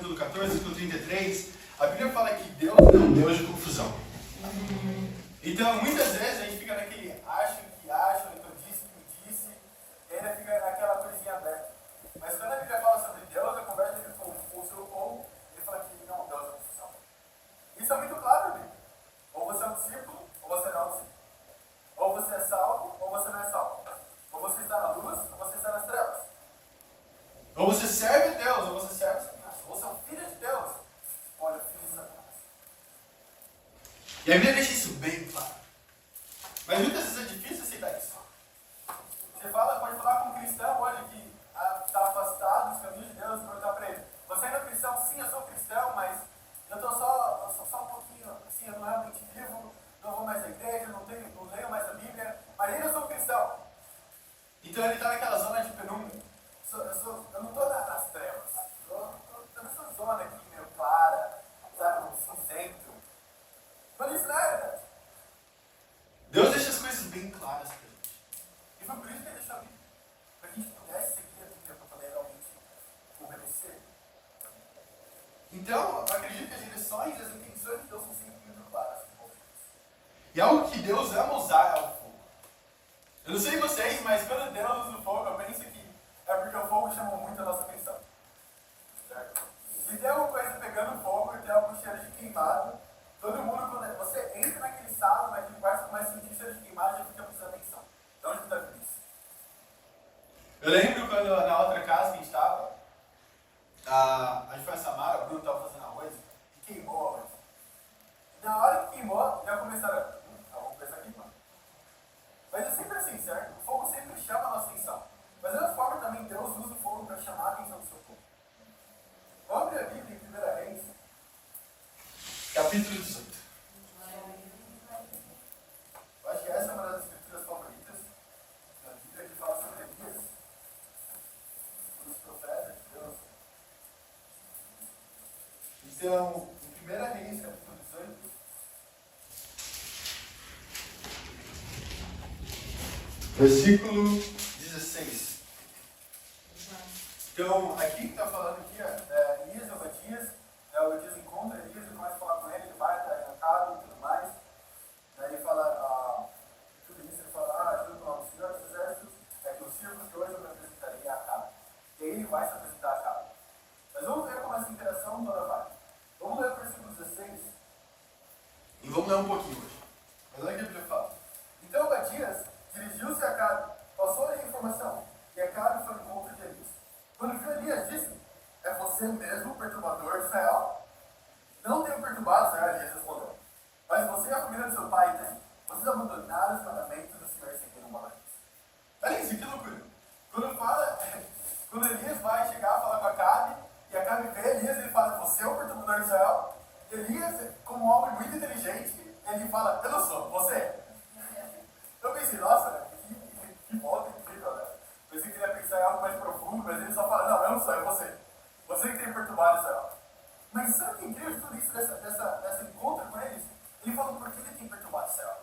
capítulo 14, versículo 33, a Bíblia fala que Deus é um Deus de confusão. Então, muitas vezes a gente fica naquele acho, que eu disse, que me disse, e ainda fica naquela coisinha aberta. Mas quando a Bíblia fala sobre Deus, a conversa dele com o seu povo, ele fala que ele não é um Deus de confusão. Isso é muito claro, Bíblia. Ou você é um discípulo, ou você não é um discípulo. Ou você é salvo, ou você não é salvo. Ou você está na luz, ou você está nas trevas. Ou você serve a Deus, ou você serve a Satanás. Ou você é um filho de Deus, ou é um filho de Satanás. E a Bíblia deixa isso bem claro. Mas muitas vezes é difícil aceitar isso. Você pode falar com um cristão hoje que está afastado dos caminhos de Deus e perguntar para ele: você ainda é cristão? Sim, eu sou cristão, mas eu estou só um pouquinho, assim, eu não realmente vivo, não vou mais à igreja, não leio mais a Bíblia, mas ainda sou cristão. Então ele está naquela zona de penumbra. Eu não estou nas trevas, estou nessa zona aqui meio clara, sabe, um cinzento. Mas isso não é verdade. Deus deixa as coisas bem claras para a gente. E foi por isso que ele deixou a Bíblia. Para que a gente pudesse seguir a Bíblia para poder realmente obedecer. Então, eu acredito que as direções e as intenções de Deus são sempre muito claras. E algo que Deus ama usar é o fogo. Eu não sei vocês, mas quando Deus usa o fogo, eu penso que é porque o fogo chama muito a nossa atenção. Certo? Se tem alguma coisa pegando fogo e tem algum cheiro de queimado, todo mundo, quando você entra naquele salão, naquele quarto, começa a sentir cheiro de queimado e fica prestando atenção. De onde está vindo isso? Eu lembro quando na outra casa que a gente estava, a gente foi a Samara, o Bruno estava fazendo arroz e queimou o arroz. Na hora que queimou, já começaram vamos começar a queimar. Mas é sempre assim, certo? O fogo sempre chama a nossa atenção. Mas da mesma forma também Deus usa o fogo para chamar a atenção do seu povo. Vamos abrir a Bíblia em 1 Reis, capítulo 18. Eu acho que essa é uma das escrituras favoritas da Bíblia, que fala sobre Elias, os profetas de Deus. Então, em 1 Reis, capítulo 18, versículo 16. Então, aqui que está falando aqui, Elias e Obadias, Obadias encontra Elias e começa a falar com ele, ele vai, está encantado e tudo mais. Daí ele fala, tudo isso, ele fala, ajuda o nome do Senhor dos Exércitos, que o circo que hoje eu me apresentarei a Acabe. E aí ele vai se apresentar a Acabe. Mas vamos ver como essa interação toda vai. Vamos ler o versículo 16 e vamos ler um pouquinho hoje. Mas olha o que a Bíblia fala. Então Obadias dirigiu-se a Acabe, passou-lhe a informação, e Acabe foi ao encontro de Elias. Quando viu Elias, disse: é você mesmo o perturbador de Israel? Não tenho perturbado Israel, Elias respondeu. Mas você e a família do seu pai têm. Vocês abandonaram os mandamentos do Senhor e seguiram Balaão. Olha isso, que loucura. Quando Elias vai chegar a falar com Acabe, e Acabe vê Elias, ele fala: você é o perturbador de Israel? Elias, como um homem muito inteligente, ele fala: eu não sou, você é. Eu pensei, nossa, que volta incrível, né? Pensei que ele ia pensar em algo mais profundo, mas ele só fala: não, eu não sou, é você. Você que tem perturbado Israel. Mas sabe o que é incrível de tudo isso, dessa encontro com eles? Ele fala por que ele tem perturbado Israel.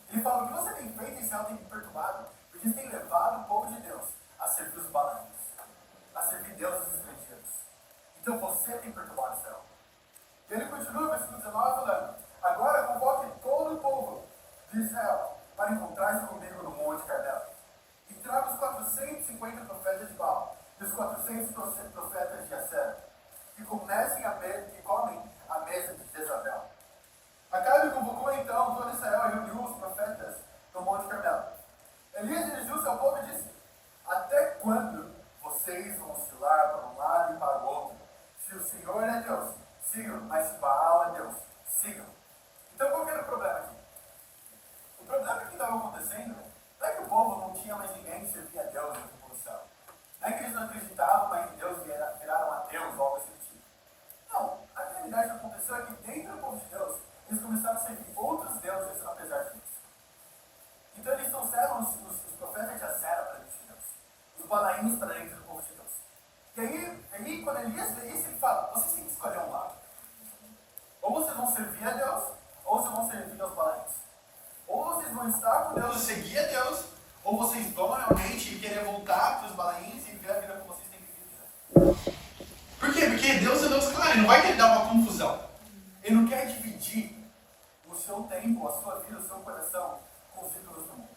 Ele fala: o que você tem feito em Israel tem perturbado, porque você tem levado o povo de Deus a servir os balães, a servir deuses estrangeiros. Então você tem perturbado Israel. E ele continua no versículo 19 falando: agora convoque todo o povo de Israel para encontrar-se comigo no Monte Carmelo. E traga os 450 profetas de Baal e os 400 profetas de Acera, que comecem que comem a mesa de Jezabel. Acabe convocou então todo Israel e reuniu os profetas no Monte Carmelo. Elias dirigiu-se ao povo e disse: até quando vocês vão oscilar para um lado e para o outro? Se o Senhor é Deus, sigam, mas se Baal é Deus, sigam. Então qual que era o problema aqui? O problema que estava acontecendo não é que o povo não tinha mais ninguém que servia a Deus no do céu. Não é que eles não acreditavam mais em Deus e viraram ateus ou algo assim do tipo. Não, a realidade que aconteceu é que dentro do povo de Deus, eles começaram a servir outros deuses apesar disso. Então eles trouxeram os profetas de Acera para dentro de Deus, os balaíns para dentro do povo de Deus. E aí quando Elias vê isso, ele fala: vocês têm que escolher um lado. Ou vocês vão servir a Deus, ou vocês vão servir aos balaíns. Ou vocês vão estar com Deus e seguir a Deus, ou vocês vão realmente querer voltar para os balaíns e viver a vida como vocês têm vivido. Por quê? Porque Deus é Deus claro. Sabe, não vai querer dar uma confusão. Ele não quer dividir o seu tempo, a sua vida, o seu coração com os ídolos do mundo.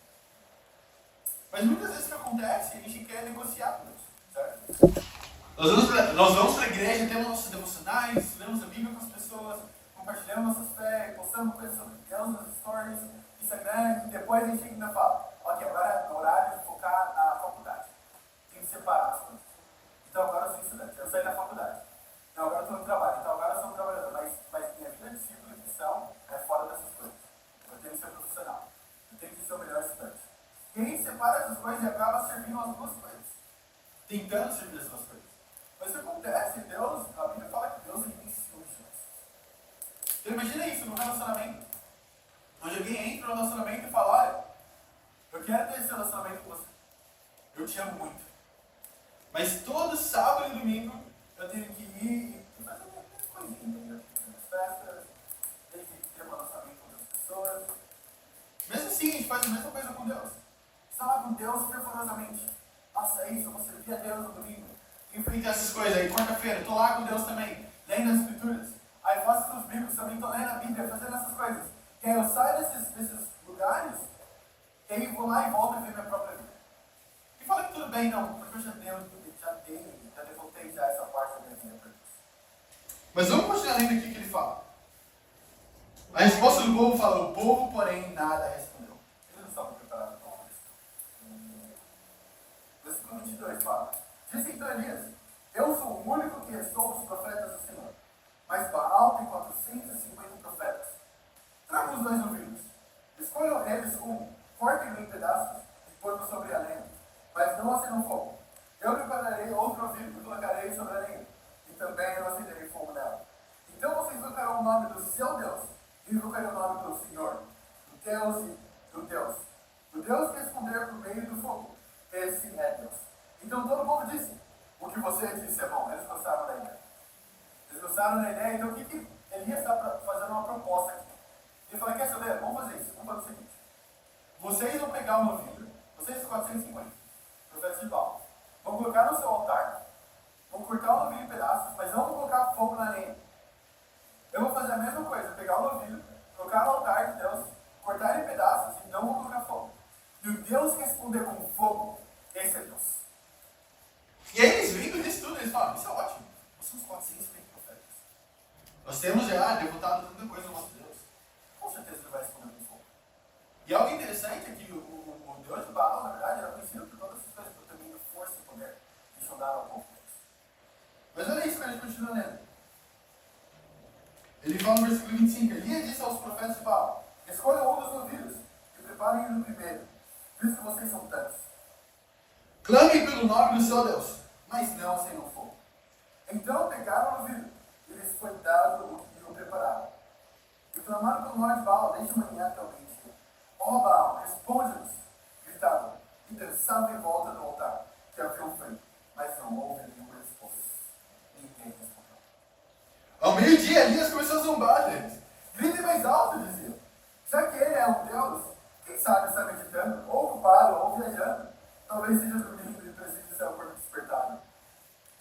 Mas muitas vezes o que acontece, a gente quer negociar com Deus, certo? Nós vamos para a igreja, temos nossos devocionais, lemos a Bíblia com as pessoas, compartilhamos nossas fé, postamos coisas sobre Deus nas stories, Instagram, e depois a gente ainda fala, ok, agora é o horário de focar na faculdade. Tem que separar as coisas. Então agora eu sou estudante, eu saí da faculdade. Não, agora eu estou no trabalho, então agora eu sou um trabalhador, mas minha vida de discípulo e cristão é fora dessas coisas. Eu tenho que ser profissional, eu tenho que ser o melhor estudante. E aí separa essas coisas e acaba servindo as duas coisas. Tentando servir as duas coisas. Mas o que acontece, Deus, a Bíblia fala que Deus ele tem ciúmes de nós. Então imagina isso no relacionamento. Onde alguém entra no relacionamento e fala, olha, eu quero ter esse relacionamento com você. Eu te amo muito. Mas todo sábado e domingo eu tenho que ir e fazer uma coisinha, nas festas, tenho que ter um relacionamento com outras pessoas. Mesmo assim, a gente faz a mesma coisa com Deus. Está lá com Deus fervorosamente. Nossa, é isso, eu vou servir a Deus no domingo. Enfrentar essas coisas. Aí quarta-feira, estou lá com Deus também, lendo as escrituras. Aí faço os bíblicos também, estou lendo a Bíblia, fazendo essas coisas. E aí eu saio desses lugares, e aí vou lá e volto a viver minha própria vida. E fala que tudo bem, não, porque eu já devoltei já essa parte da minha vida para Deus. Mas vamos continuar lendo aqui o que ele fala. A resposta do povo fala, o povo, porém, nada respondeu. Eles não estavam preparados para isso. Versículo 22 fala, disse então Elias, eu sou o único que restou dos profetas do Senhor, mas Baal tem 450 profetas. Traga os dois ouvidos. Escolham eles um, cortem-no em pedaços e põe-no sobre a lenha, mas não acendam fogo. Eu prepararei outro ouvido e colocarei sobre a lenha, e também não acenderei fogo nela. Então vocês invocarão o nome do seu Deus, e invocarei o nome do Senhor, do Deus e do Deus. O Deus que responder por meio do fogo, esse é Deus. Então todo o povo disse, o que você disse é bom. Eles gostaram da ideia. Eles gostaram da ideia, então o que Elias está fazendo uma proposta aqui? Ele fala, quer saber? Vamos fazer isso. Vamos fazer o seguinte. Vocês vão pegar uma vida, vocês 450, profetas de Baal, vão colocar no seu altar, vão cortar o novilho em pedaços, mas não vão colocar fogo na lenha. Eu vou fazer a mesma coisa, pegar o novilho, colocar no altar de Deus, cortar em pedaços e não vou colocar fogo. E o Deus que responder com fogo, esse é Deus. E aí eles vêm com isso tudo, eles falam, isso é ótimo. Nós somos 450 profetas. Nós temos já derrotado tanta coisa no nosso Deus. Com certeza ele vai responder com fogo. E algo interessante é que o Deus de Baal, na verdade, era conhecido por todas essas coisas, por também força e poder. Eles soldaram ao povo deles. Mas olha isso que a gente continua lendo. Ele fala no versículo 25, Elias disse aos profetas de Baal, escolham um dos ouvidos e preparem no primeiro, visto que vocês são tantos. Clamem pelo nome do seu Deus, mas não acendam fogo. Então pegaram o ouvido, e lhes foi dado o que o prepararam. E clamaram pelo nome de Baal, desde manhã até o meio-dia. Ó Baal, responde-nos, gritavam, e dançavam em volta do altar, que haviam feito, mas não houve nenhuma resposta. Ninguém respondeu. Ao meio-dia, Elias começou a zombar deles. Gritem mais alto, diziam. Já que ele é um Deus, quem sabe está meditando, ou ocupado, ou viajando. Talvez seja dormindo e precise ser despertado.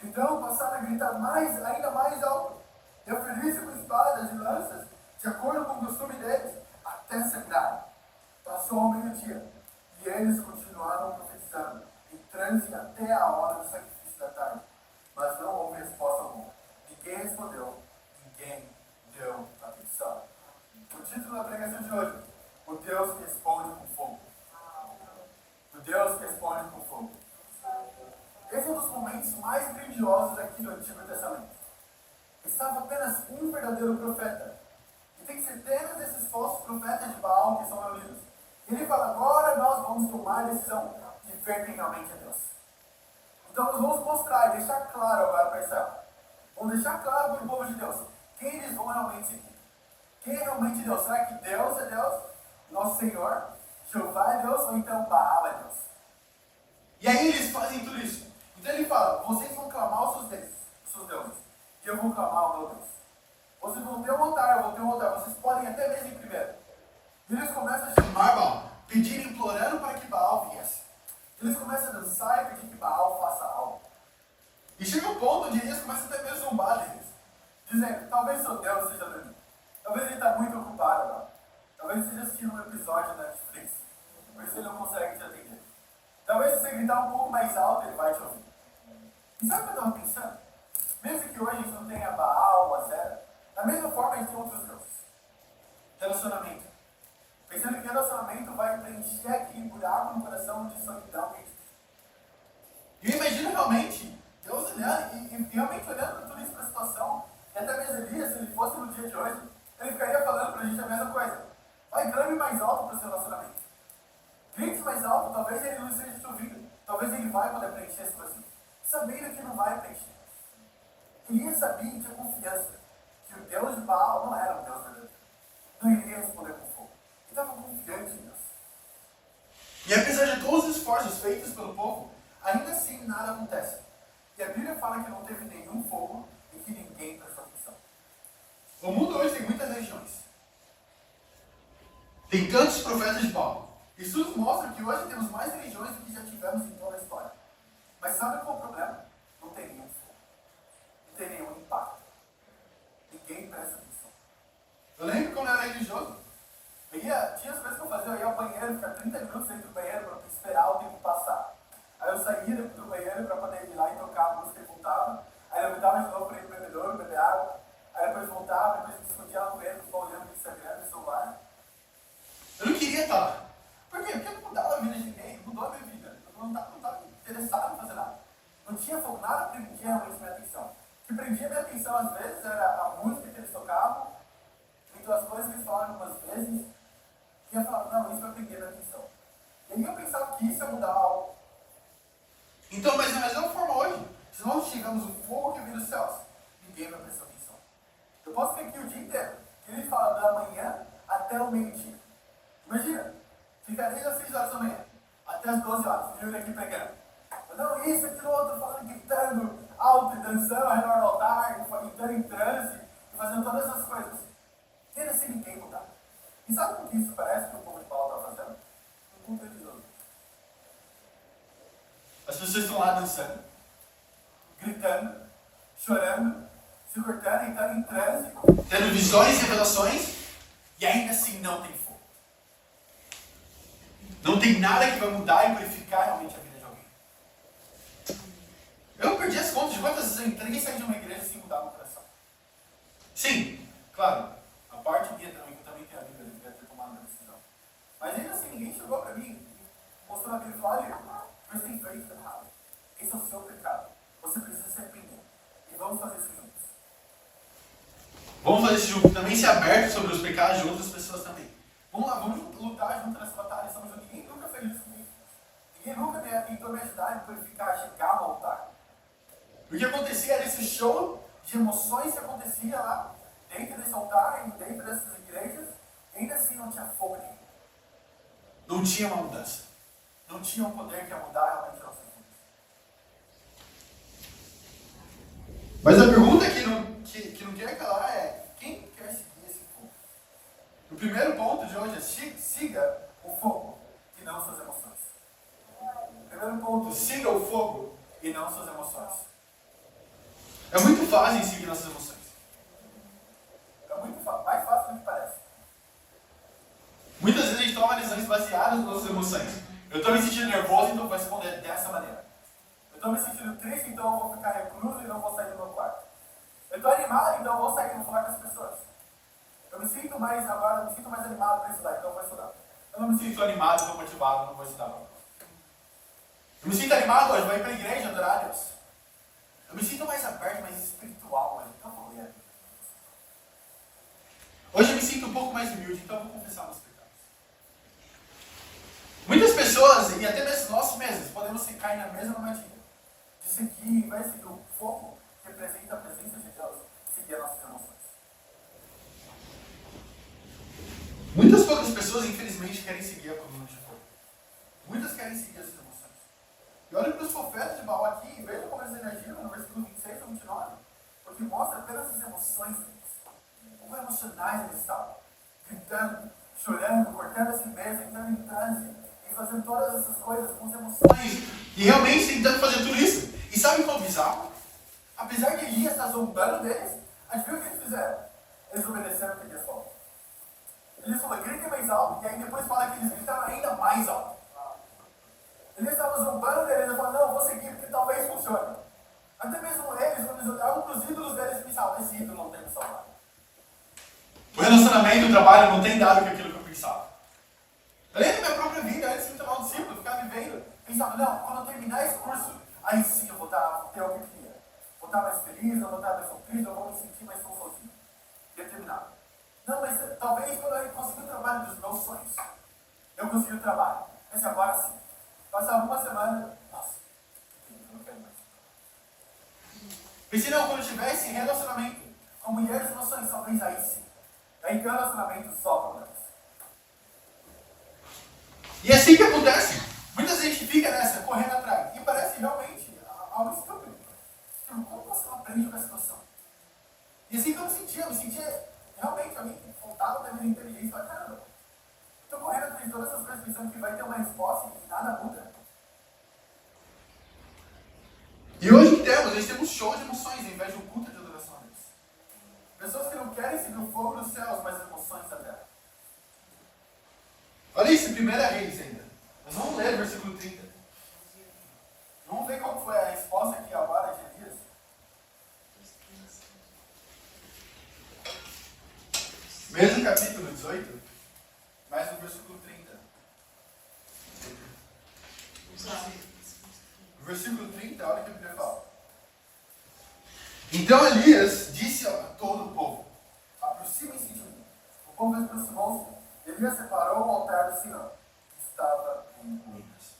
Então passaram a gritar ainda mais alto. E a ferir-se com espadas e lanças, de acordo com o costume deles, até sangrar. Passou ao meio-dia, e eles continuaram profetizando, em transe até a hora do sacrifício da tarde. Mas não houve resposta alguma. Ninguém respondeu, ninguém deu atenção. O título da pregação de hoje, o Deus que responde com fogo. O Deus que responde com fogo. Esse é um dos momentos mais grandiosos aqui do Antigo Testamento. Estava apenas um verdadeiro profeta. E tem centenas desses falsos profetas de Baal que são reunidos. E ele fala, agora nós vamos tomar a decisão de ver quem realmente é Deus. Então nós vamos mostrar e deixar claro agora para Israel. Vamos deixar claro para o povo de Deus quem eles vão realmente seguir. Quem é realmente Deus? Será que Deus é Deus? Nosso Senhor? Jeová é Deus? Ou então Baal é Deus? E aí eles fazem tudo isso. Então ele fala, vocês vão clamar os seus deuses. E eu vou clamar o meu Deus. Vocês vão ter um altar, eu vou ter um altar. Vocês podem até mesmo ir primeiro. E eles começam a chamar Baal, pedir, implorando para que Baal viesse. Eles começam a dançar e pedir que Baal faça algo. E chega um ponto onde eles começam até mesmo a zombar deles. dizendo, talvez seu Deus seja dormindo. Talvez ele está muito ocupado agora. Talvez esteja assistindo um episódio da Netflix. Por isso ele não consegue te atender. Talvez se você gritar um pouco mais alto, ele vai te ouvir. E sabe o que eu estava pensando? Mesmo que hoje a gente não tenha Baal ou Azera, da mesma forma a gente tem outros deuses. Relacionamento. Pensando que relacionamento vai preencher aquele buraco no coração de solidão. E eu imagino realmente Deus olhando e realmente olhando tudo isso para a situação. E até mesmo Elias, se ele fosse no dia de hoje, ele ficaria falando para a gente a mesma coisa. Vai, clame mais alto para o seu relacionamento. Grite mais alto, talvez ele não esteja te ouvindo. Talvez ele vai poder preencher esse vazio. Sabendo que não vai preencher. Elias sabia e tinha confiança que o Deus de Baal não era um Deus verdadeiro. Não iria responder com fogo. Ele estava confiante em Deus. E apesar de todos os esforços feitos pelo povo, ainda assim nada acontece. E a Bíblia fala que não teve nenhum fogo e que ninguém prestou atenção. O mundo hoje tem muitas religiões. Tem tantos profetas de Baal. Isso nos mostra que hoje temos mais religiões do que já tivemos em toda a história. Mas sabe qual é o problema? Não tem nenhum fogo. Não tem nenhum impacto. Ninguém presta atenção. Eu lembro quando eu era religioso. Tinha as coisas que eu fazia. Eu ia ao banheiro, ficar 30 minutos dentro do banheiro para esperar o tempo passar. Aí eu saía do banheiro para poder ir lá e tocar a música e voltava. Aí eu voltava de novo para ir pro bebedouro, beber água. Aí depois voltava, depois me escondia lá no banheiro, ficava olhando no Instagram, no celular. Eu não queria estar lá. Por quê? Porque não mudava a vida de ninguém, não mudou a minha vida. Eu não estava interessado em fazer nada. Não tinha fogo, nada prendia realmente minha atenção. O que prendia minha atenção às vezes era a música que eles tocavam, então as coisas que eles falavam algumas vezes, e eu falava, não, isso vai prender minha atenção. E aí eu pensava que isso ia mudar algo. Então, mas da mesma forma hoje, se nós chegamos o fogo que vem dos céus, ninguém vai prestar atenção. Eu posso ficar aqui o dia inteiro, que ele fala da manhã até o meio-dia. Imagina, fica desde as 6 horas da manhã até as 12 horas, e eu aqui pregando. Não, isso, aquilo, outro, falando, gritando, alto e dançando ao redor do altar, entrando em transe, e fazendo todas essas coisas. Tendo sem ninguém mudar. E sabe com que isso parece que o povo de Paulo está fazendo? Um culto religioso. As pessoas estão lá dançando, gritando, chorando, se cortando, entrando em transe, tendo visões e revelações, e ainda assim não tem fogo. Não tem nada que vai mudar e purificar realmente a vida de alguém. Eu perdi as contas de quantas vezes eu entrei e saí de uma igreja sem mudar meu coração. Sim, claro, a parte minha também, que eu também tenho a Bíblia, eu devia ter tomado uma decisão. Mas ainda assim, ninguém chegou para mim e mostrou a Bíblia e falou, olha, você tem feito errado. Esse é o seu pecado. Você precisa se arrepender. E vamos fazer isso juntos. Vamos fazer isso juntos. Também ser aberto sobre os pecados de outras pessoas também. Vamos lá, vamos lutar junto nessa batalha. Estamos juntos. Ninguém nunca fez isso comigo. Ninguém nunca tentou me ajudar a purificar, chegar no altar. O que acontecia era esse show de emoções que acontecia lá, dentro desse altar, dentro dessas igrejas, e ainda assim não tinha fogo nenhum. Não tinha uma mudança. Não tinha um poder que ia mudar realmente a nossa vida. Mas a pergunta que não quer calar é, quem quer seguir esse fogo? O primeiro ponto de hoje é siga o fogo e não suas emoções. O primeiro ponto, siga o fogo e não suas emoções. É muito fácil seguir nossas emoções. É muito mais fácil do que parece. Muitas vezes a gente toma decisões baseadas nas nossas emoções. Eu estou me sentindo nervoso, então vou responder dessa maneira. Eu estou me sentindo triste, então eu vou ficar recluso e não vou sair do meu quarto. Eu estou animado, então eu vou sair e vou falar com as pessoas. Eu me sinto mais animado para estudar, então eu vou estudar. Eu não me sinto animado, estou motivado, não vou estudar. Eu me sinto animado hoje, vou ir para a igreja adorar a Deus. Eu me sinto mais aberto, mais espiritual hoje, então eu vou ler. Hoje eu me sinto um pouco mais humilde, então eu vou confessar meus pecados. Muitas pessoas, e até mesmo nós mesmos, podemos cair na mesma armadilha. De seguir, vai seguir o fogo que representa a presença de Deus, seguir as nossas emoções. Muitas poucas pessoas, infelizmente, querem seguir a coluna de fogo. Muitas querem seguir as emoções. E olha para os profetas de Baal aqui e veja como eles reagiram no versículo 26 ou 29, porque mostra apenas as emoções deles. Como emocionais eles estavam. Gritando, chorando, cortando a si mesmo, entrando em transe, e fazendo todas essas coisas com as emoções. E realmente tentando fazer tudo isso. E sabe qual é o bizarro? Apesar de Elias estar zombando deles, Adivinha o que eles fizeram? Eles obedeceram o que Deus falou. Ele falou, grita mais alto, e aí depois fala que eles gritaram ainda mais alto. Eles estavam zombando deles, eles falaram, não, vou seguir porque talvez funcione. Até mesmo eles, quando eles olhavam para os ídolos deles, pensavam, esse ídolo não tem me salvar. O relacionamento, o trabalho não tem dado aquilo que eu pensava. Eu lembro da minha própria vida, antes de me tornar um discípulo, eu ficava vivendo, pensava, não, quando eu terminar esse curso, aí sim eu vou ter o que eu queria. Vou estar mais feliz, eu vou estar mais feliz, eu vou me sentir mais confortável. Determinado. Não, mas talvez quando eu conseguir o trabalho dos meus sonhos, eu consegui o trabalho. Mas agora sim. Passava uma semana, nossa, eu não quero mais. Pensei, não, quando eu tivesse relacionamento com mulheres dos meus sonhos, talvez aí sim. Aí tem um relacionamento só com elas. E é assim que acontece. Muita gente fica nessa, correndo atrás. E parece realmente algo estúpido. Como você não aprende com a situação? E assim que eu me sentia realmente alguém que faltava da minha inteligência. Falei, caramba, estou correndo atrás de todas essas coisas pensando que vai ter uma resposta e que nada muda. E hoje que temos, nós temos show de emoções ao invés de um culto de adoração a Deus. Pessoas que não querem seguir o fogo dos céus, mas as emoções da terra. Olha isso, 1 Reis ainda. Nós vamos ler o versículo 30. Vamos ver qual foi a resposta aqui agora de Elias. Mesmo capítulo 18, mais no versículo 30. No versículo 30, olha o que a Bíblia fala. Então Elias disse a todo o povo, aproximem-se de mim. O povo aproximou-se. Elias separou o altar do Senhor, que estava em ruínas.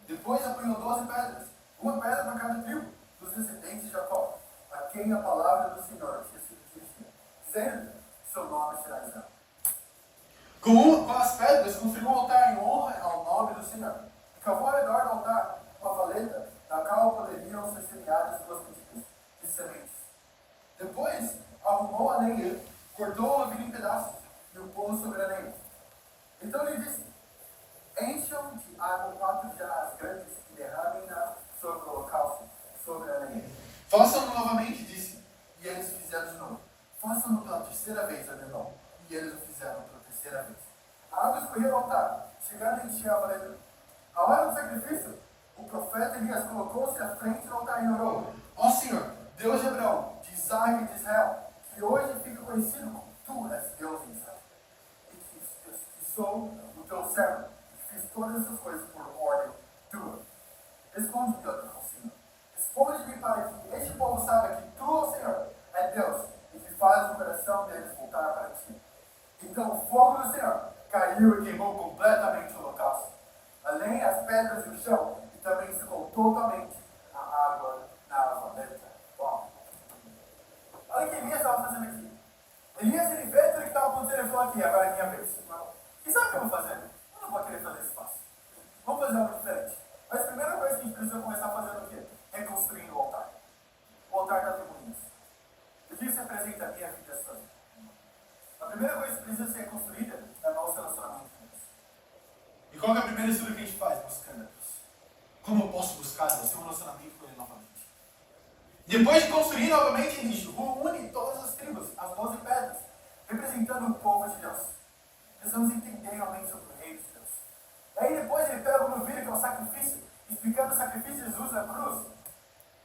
Depois apanhou 12 pedras, uma pedra para cada tribo dos descendentes de Jacó, a quem a palavra do Senhor tinha sido dirigida, dizendo, seu nome será Israel. Com as pedras, construiu um altar em honra ao nome do Senhor. E cavou ao redor do altar uma valeta, na qual poderiam ser semeadas 2 medidas de sementes. Depois, arrumou a lenha, cortou a vida em pedaços e o pôs sobre a lenha. Então ele disse, encham de água 4 jarras grandes e derramem-na sobre o holocausto, sobre a lenha. Façam-no novamente, disse, e eles fizeram de novo. Façam-no pela 3ª vez, ordenou, e eles o fizeram pela 3ª vez. A água escorreu ao altar, chegaram a encher a valeta. A hora do sacrifício, o profeta Elias colocou-se à frente do altar e orou, ó Senhor, Deus de Abraão, de Isaac e de Israel, que hoje fica conhecido como Tu és Deus em Israel, e que sou o teu servo, e fiz todas essas coisas por ordem tua. Responde-me, ó Senhor. Responde-me para que este povo saiba que Tu, ó Senhor, é Deus, e que faz o coração deles voltar para Ti. Então o fogo do Senhor caiu e queimou completamente o holocausto, além as pedras e o chão, e também secou totalmente a água na valeta. Bom, olha o que Elias estava fazendo aqui. Elias, ele vê tudo o que estava acontecendo e falou aqui, agora é minha vez. E sabe o que eu vou fazer? Eu não vou querer fazer isso fácil. Vamos fazer algo diferente. Mas a primeira coisa que a gente precisa começar fazendo o quê? Reconstruindo o altar. O altar está em ruínas. O que isso representa a minha vida e a sua vida? A primeira coisa que precisa ser reconstruída é o nosso relacionamento com Deus. E qual é a primeira estudo que a gente faz? Buscando a Deus. Como eu posso buscar Deus? Ter um relacionamento com Ele novamente. Depois de construir novamente, ele une todas as tribos, as 12 pedras, representando o povo de Deus. Precisamos entender realmente sobre o reino de Deus. Aí depois ele pega o novilho, que é o sacrifício, explicando o sacrifício de Jesus na cruz.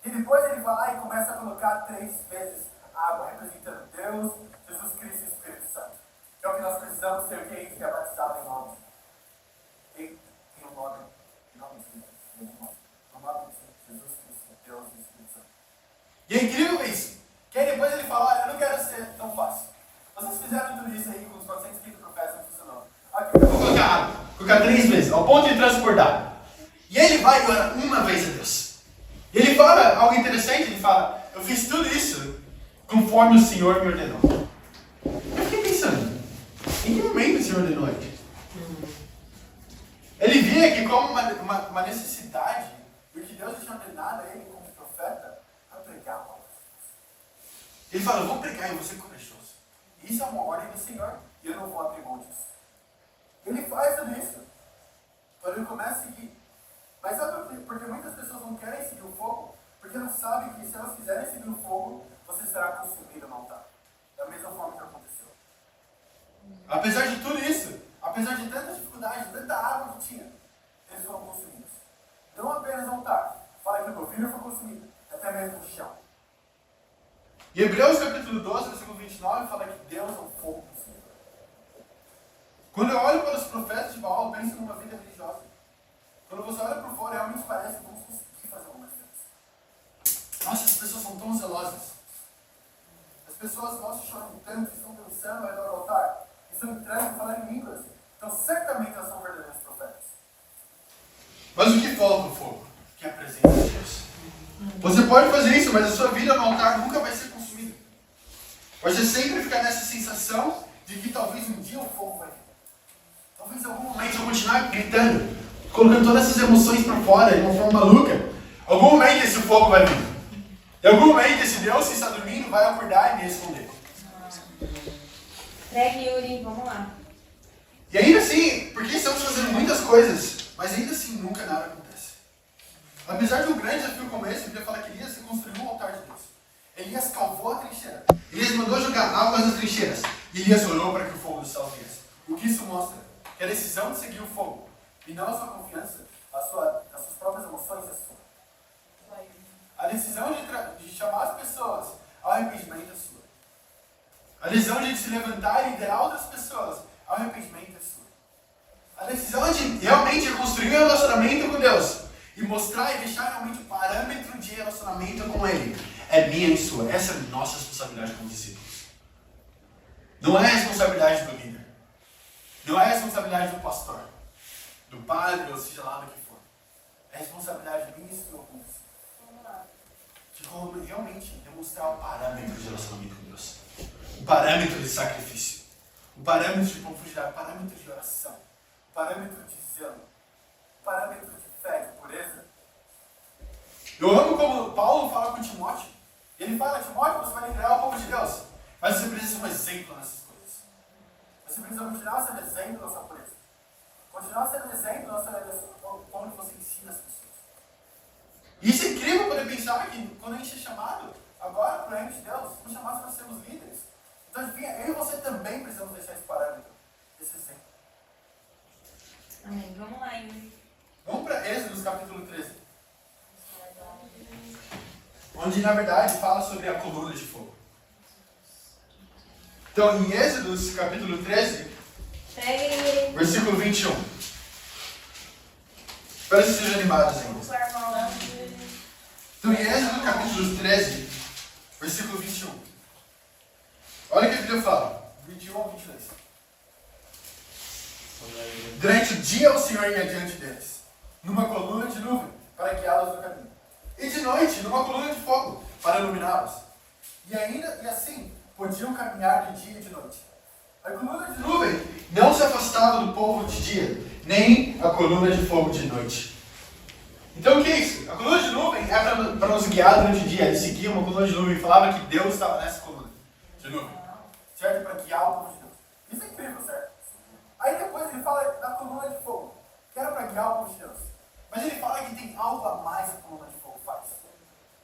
E depois ele vai lá e começa a colocar 3 vezes água, representando Deus, Jesus Cristo e o Espírito Santo. Que é o que nós precisamos ter quem que é batizado em nome. Em um nome, em nome de Jesus. No nome de Jesus Cristo, Deus e Espírito Santo. E é incrível isso. Que aí depois ele fala, olha, eu não quero ser tão fácil. Vocês fizeram tudo isso aí com os 450 profetas, não funcionou. Aqui, eu vou colocar água. Colocar 3 vezes, ao ponto de transbordar. E ele vai e ora uma vez a Deus. E ele fala algo interessante, ele fala, eu fiz tudo isso conforme o Senhor me ordenou. Eu fiquei pensando, em que momento o Senhor ordenou ele? Ele via que como uma necessidade, porque Deus tinha ordenado a ele como profeta, a pregar a palavra. Ele fala, eu vou pregar e eu vou ser corajoso. Isso é uma ordem do Senhor e eu não vou abrir mão disso. Ele faz tudo isso. Quando ele começa a seguir. Mas sabe por quê? Porque muitas pessoas não querem seguir o fogo, porque não sabem que se elas quiserem seguir o fogo, você será consumido no altar. Da mesma forma que aconteceu. Apesar de tudo isso, apesar de tanta dificuldade, tanta água que tinha, eles foram consumidos. Não apenas no altar. Fala que o novilho foi consumido, até mesmo no chão. E Hebreus capítulo 12, versículo 29, fala que Deus é um fogo consumidor. Quando eu olho para os profetas de Baal, eu penso numa vida religiosa. Quando você olha por fora, realmente parece que vamos conseguir fazer alguma diferença. Nossa, as pessoas são tão zelosas. As pessoas, nossa, choram tanto, estão dançando ao redor do altar, estão entrando e falando em línguas. Então, certamente elas são verdadeiros profetas. Mas o que falta no fogo? Que é a presença de Deus. Você pode fazer isso, mas a sua vida no altar nunca vai ser consumida. Você sempre ficar nessa sensação de que talvez um dia o fogo vai vir. Talvez em algum momento eu continuar gritando, colocando todas essas emoções para fora de uma forma maluca. Em algum momento esse fogo vai vir. Em algum momento esse Deus que está dormindo vai acordar e me responder. Segue, Yuri, vamos lá. E ainda assim, porque estamos fazendo muitas coisas, mas ainda assim nunca nada acontece. Apesar de um grande desafio como esse, a Bíblia fala que Elias construiu um altar de Deus. Elias cavou a trincheira. Elias mandou jogar água nas trincheiras. E Elias orou para que o fogo do céu viesse. O que isso mostra? Que a decisão de seguir o fogo, e não a sua confiança, as suas próprias emoções, é sua. A decisão de chamar as pessoas ao arrependimento é sua. A decisão de se levantar e liderar outras pessoas ao arrependimento é sua. A decisão de realmente construir um relacionamento com Deus e mostrar e deixar realmente o parâmetro de relacionamento com Ele é minha e sua. Essa é a nossa responsabilidade como discípulos. Não é a responsabilidade do líder. Não é a responsabilidade do pastor, do padre, ou seja lá do que for. É a responsabilidade minha e sua como discípulos. De como realmente demonstrar o parâmetro de relacionamento com Deus. O parâmetro de sacrifício. O parâmetro de profundidade. O parâmetro de oração. O parâmetro de zelo. O parâmetro de fé, de pureza. Eu amo como Paulo fala com Timóteo. Ele fala, Timóteo, você vai liderar o povo de Deus. Mas você precisa ser um exemplo nessas coisas. Você precisa continuar sendo exemplo da sua pureza. Continuar sendo exemplo da sua quando você ensina as pessoas. E isso é incrível poder pensar que quando a gente é chamado agora para o reino de Deus, somos chamados para sermos líderes. Então, adivinha, eu e você também precisamos deixar esse parâmetro, esse exemplo. Amém. Vamos lá, Yuri. Vamos para Êxodo, capítulo 13. Onde, na verdade, fala sobre a coluna de fogo. Então, em Êxodo, capítulo 13, versículo 21. Espero que vocês sejam animados ainda. Então, em Êxodo, capítulo 13, versículo 21. Olha o que a Bíblia fala. 21 ao 22. Durante o dia o Senhor ia diante deles, numa coluna de nuvem, para guiá-los no caminho. E de noite, numa coluna de fogo, para iluminá-los. E assim, podiam caminhar de dia e de noite. A coluna de nuvem não se afastava do povo de dia, nem a coluna de fogo de noite. Então o que é isso? A coluna de nuvem é para nos guiar durante o dia. Eles seguiam uma coluna de nuvem e falavam que Deus estava nessa coluna de nuvem. Certo? Para guiar o povo de Deus. Isso é incrível, certo? Aí depois ele fala da coluna de fogo, que era para guiar o povo de Deus. Mas ele fala que tem algo a mais que a coluna de fogo faz,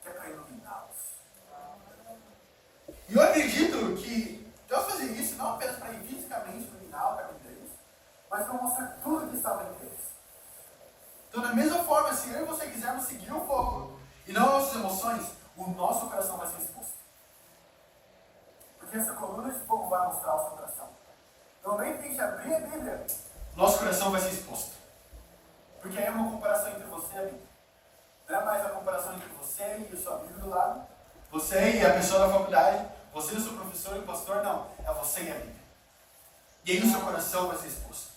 que é para iluminá-los. E eu acredito que Deus fazia isso não apenas para ir fisicamente iluminar o caminho deles, mas para mostrar tudo que estava entre eles. Então, da mesma forma, se eu e você quisermos seguir o fogo e não nossas emoções, o nosso coração vai ser exposto. Porque essa coluna de fogo vai mostrar o seu coração. No momento que a gente abrir a Bíblia, nosso coração vai ser exposto. Porque aí é uma comparação entre você e a Bíblia. Não é mais a comparação entre você e o seu amigo do lado, você e a pessoa da faculdade, você e o seu professor e o pastor, não. É você e a Bíblia. E aí o seu coração vai ser exposto.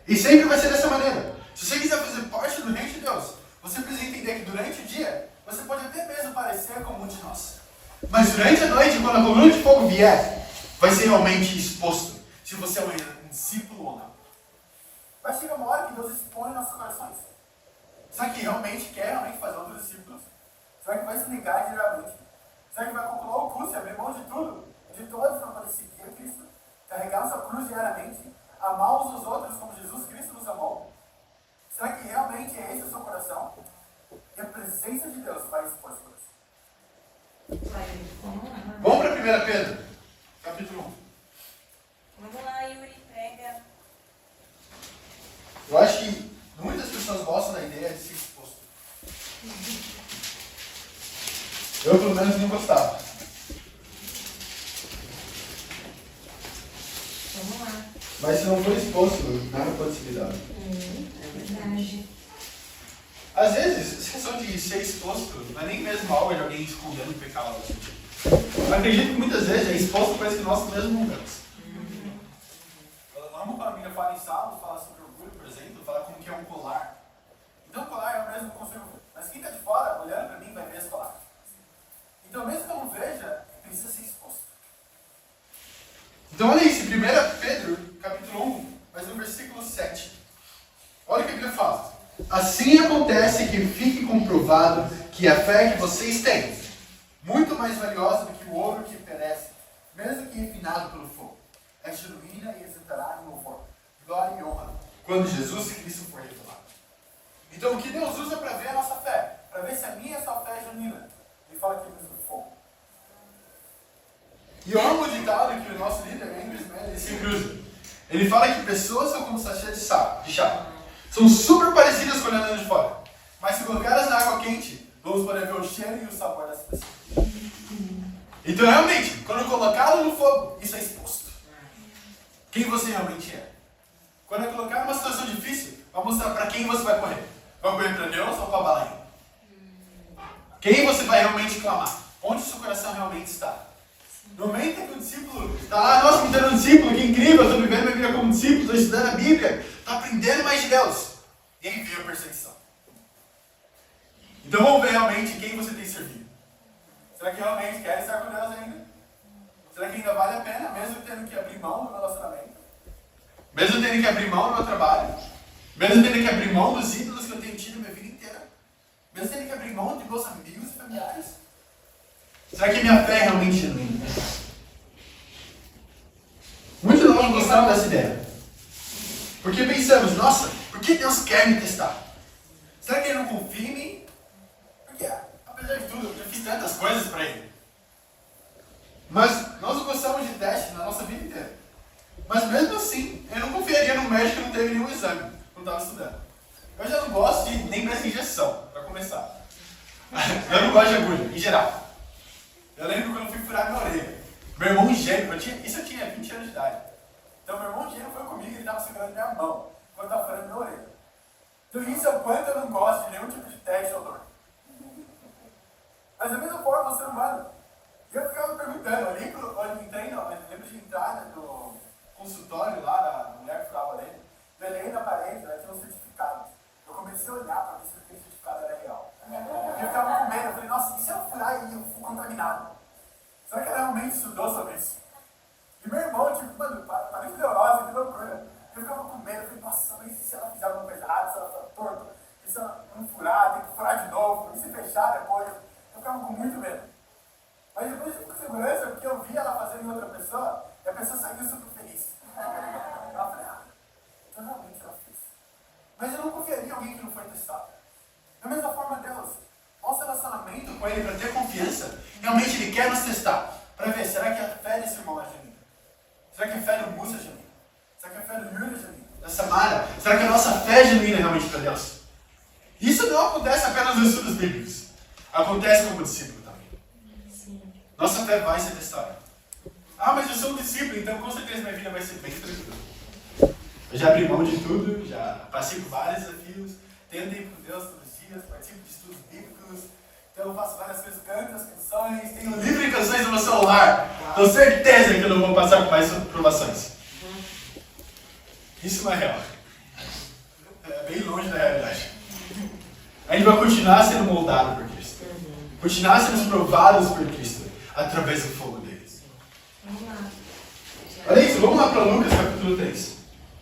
E sempre vai ser dessa maneira. Se você quiser fazer parte do reino de Deus, você precisa entender que durante o dia, você pode até mesmo parecer como um de nós. Mas durante a noite, quando a coluna de fogo vier, vai ser realmente exposto se você é um discípulo ou não. Vai chegar uma hora que Deus expõe nossos corações. Será que realmente quer fazer outros discípulos? Será que vai se negar diariamente? Será que vai calcular o custo, abrir mão de tudo, de todos para poder seguir a Cristo? Carregar sua cruz diariamente? Amar uns aos outros como Jesus Cristo nos amou? Será que realmente é esse o seu coração? E a presença de Deus vai expor esse coração. Vamos lá. 1 Pedro, capítulo 1. Vamos lá, Yuri, prega. Eu acho que muitas pessoas gostam da ideia de ser exposto. Eu, pelo menos, não gostava. Vamos lá. Mas se não for exposto, nada pode ser lidado. É verdade. Às vezes, essa questão de ser exposto não é nem mesmo algo de alguém escondendo o pecado. Eu acredito que muitas vezes é exposto para que nós mesmos julgamos. Eu amo quando a Bíblia fala em Salmos, fala sobre orgulho, por exemplo, fala como que é um colar. Então, o colar eu mesmo consigo ver. Mas quem está de fora, olhando para mim, vai ver esse colar. Então, mesmo que eu não veja, precisa ser exposto. Então, olha isso, 1 Pedro, capítulo 1, mas no versículo 7. Olha o que a Bíblia fala. Assim acontece que fique comprovado que a fé que vocês têm, muito mais valiosa do que o ouro que perece, mesmo que refinado pelo fogo, é genuína e exultará em louvor, glória e honra, quando Jesus Cristo for revelado. Então, o que Deus usa para ver a nossa fé, para ver se a minha e a sua fé é genuína, Ele fala que Ele usa o fogo. E eu amo o ditado que o nosso líder, ele sempre usa. Ele fala que pessoas são como sachês de chá. São super parecidas quando olhando de fora. Mas se colocadas na água quente, vamos poder ver o cheiro e o sabor das pessoas. Então, realmente, quando colocado no fogo, isso é exposto. Quem você realmente é. Quando é colocado numa situação difícil, vai mostrar para quem você vai correr. Vai correr para Deus ou para Balaim? Quem você vai realmente clamar? Onde o seu coração realmente está? No momento que o discípulo está lá, nossa, me dando um discípulo, que incrível, estou vivendo minha vida como discípulo, estou estudando a Bíblia, estou aprendendo mais de Deus. E aí veio a perseguição. Então vamos ver realmente quem você tem servido. Será que realmente quer estar com Deus ainda? Será que ainda vale a pena, mesmo tendo que abrir mão do relacionamento? Mesmo tendo que abrir mão do meu trabalho? Mesmo tendo que abrir mão dos ídolos que eu tenho tido minha vida inteira? Mesmo tendo que abrir mão de meus amigos e familiares? Será que minha fé é realmente genuína? Muitos de nós não gostamos dessa ideia. Porque pensamos, nossa, por que Deus quer me testar? Será que Ele não confia em mim? Porque, apesar de tudo, eu já fiz tantas coisas para Ele. Mas nós não gostamos de teste na nossa vida inteira. Mas mesmo assim, eu não confiaria no médico que não teve nenhum exame quando estava estudando. Eu já não gosto de nem dessa injeção, para começar. Eu não gosto de agulha, em geral. Eu lembro quando eu fui furar minha orelha. Meu irmão gêmeo, eu tinha 20 anos de idade. Então meu irmão gêmeo foi comigo e ele estava segurando minha mão quando eu estava furando minha orelha. Então isso é o quanto eu não gosto de nenhum tipo de teste ou dor. Mas da mesma forma, você humano. E eu ficava me perguntando, eu lembro de entrar no consultório lá da mulher que furava a orelha. Eu olhei na parede, ela tinha um certificado. Eu comecei a olhar para ver se aquele certificado era real. E eu ficava com medo, eu falei, nossa, e se eu furar e eu for contaminado? Será que ela realmente estudou sobre isso? E meu irmão, tipo, mano, parece neurose, que loucura. Eu ficava com medo, eu falei, nossa, mas se ela fizer alguma coisa errada, se ela for torta, e se ela não furar, tem que furar de novo, e se fechar depois. Eu ficava com muito medo. Mas depois eu fico com segurança, porque eu vi ela fazendo em outra pessoa, e a pessoa saiu super feliz. Ela falei, então realmente ela fez. Mas eu não confiaria em alguém que não foi testado. Da mesma forma, Deus, nosso relacionamento com Ele, para ter confiança, realmente Ele quer nos testar. Para ver, será que a fé desse irmão é genuína? Será que a fé do Musa é genuína? Será que a fé do Yuri é genuína? Da Samara? Será que a nossa fé é genuína realmente para Deus? Isso não acontece apenas nos estudos bíblicos. Acontece como discípulo também. Sim. Nossa fé vai ser testada. Ah, mas eu sou um discípulo, então com certeza minha vida vai ser bem tranquila. Eu já abri mão de tudo, já passei por vários desafios, tendo ir com Deus todos os dias, participo de estudos bíblicos, então eu faço várias coisas, canto as canções, tenho um livro de canções no meu celular. Tenho certeza que eu não vou passar por mais provações. Isso não é real. É bem longe da realidade. A gente vai continuar sendo moldado por Cristo. Continuar sendo provados por Cristo através do fogo dele. Vamos lá. Olha isso, vamos lá para Lucas capítulo 3.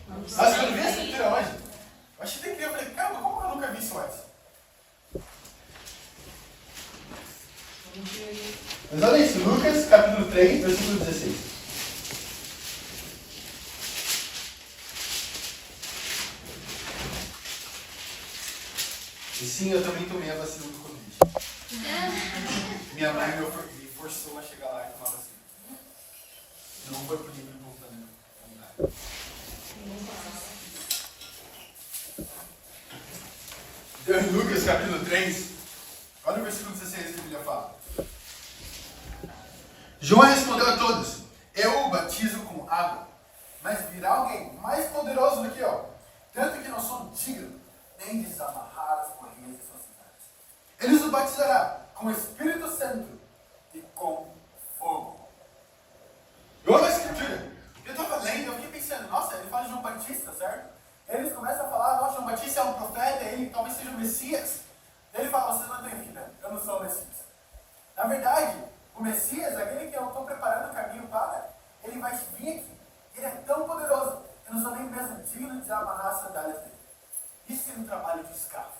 Nossa, eu vi essa leitura hoje. Eu achei até incrível. Eu falei, caramba, como eu nunca vi isso antes? Mas olha isso, Lucas capítulo 3, versículo 16. E sim, eu também tomei a vacina do Covid. Minha mãe me forçou a chegar lá e tomar a vacina. foi pro livro voltando. Então, em Lucas capítulo 3, olha o versículo 16 que a Bíblia fala. João respondeu a todos: eu o batizo com água, mas virá alguém mais poderoso do que eu, tanto que não sou digno nem de desamarrar as correias de suas sandálias. Ele os batizará com o Espírito Santo e com fogo. Eu amo a escritura. Eu estava lendo, eu fiquei pensando, nossa, ele fala de João Batista, certo? Eles começam a falar, nossa, João Batista é um profeta, ele talvez seja o Messias. Ele fala, vocês não têm vida, eu não sou o Messias. Na verdade, o Messias, aquele que eu estou preparando o caminho para, ele vai vir aqui. Ele é tão poderoso, eu não sou nem mesmo digno de amarrar as sandálias dele. Isso é um trabalho de escravo.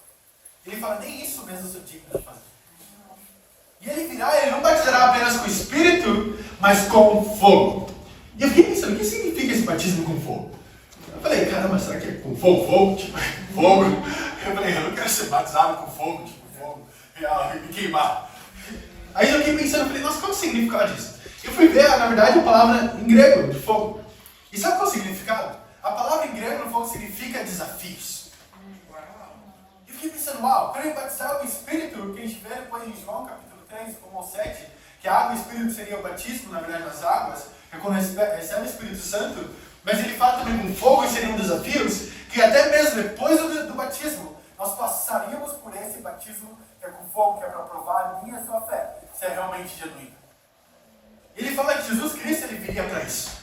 Ele fala, nem isso mesmo eu sou digno de fazer. E ele virá, ele não batizará apenas com o Espírito, mas com fogo. E eu fiquei pensando, o que significa esse batismo com fogo? Eu falei, caramba, será que é com fogo? Fogo? Tipo, fogo? Eu falei, eu não quero ser batizado com fogo, tipo, fogo, e me queimar. Aí eu fiquei pensando, eu falei, nossa, qual é o significado disso? Eu fui ver, na verdade, a palavra em grego, de fogo. E sabe qual é o significado? A palavra em grego no fogo significa desafios. E eu fiquei pensando, uau, quando ele batizar o Espírito, que a gente vê depois em João, capítulo 3, como 7, que a água e o Espírito seria o batismo, na verdade, das águas, é quando recebe o Espírito Santo, mas ele fala também com fogo e seriam desafios, que até mesmo depois do batismo, nós passaríamos por esse batismo que é com fogo, que é para provar a minha e a sua fé, se é realmente genuína. Ele fala que Jesus Cristo ele viria para isso.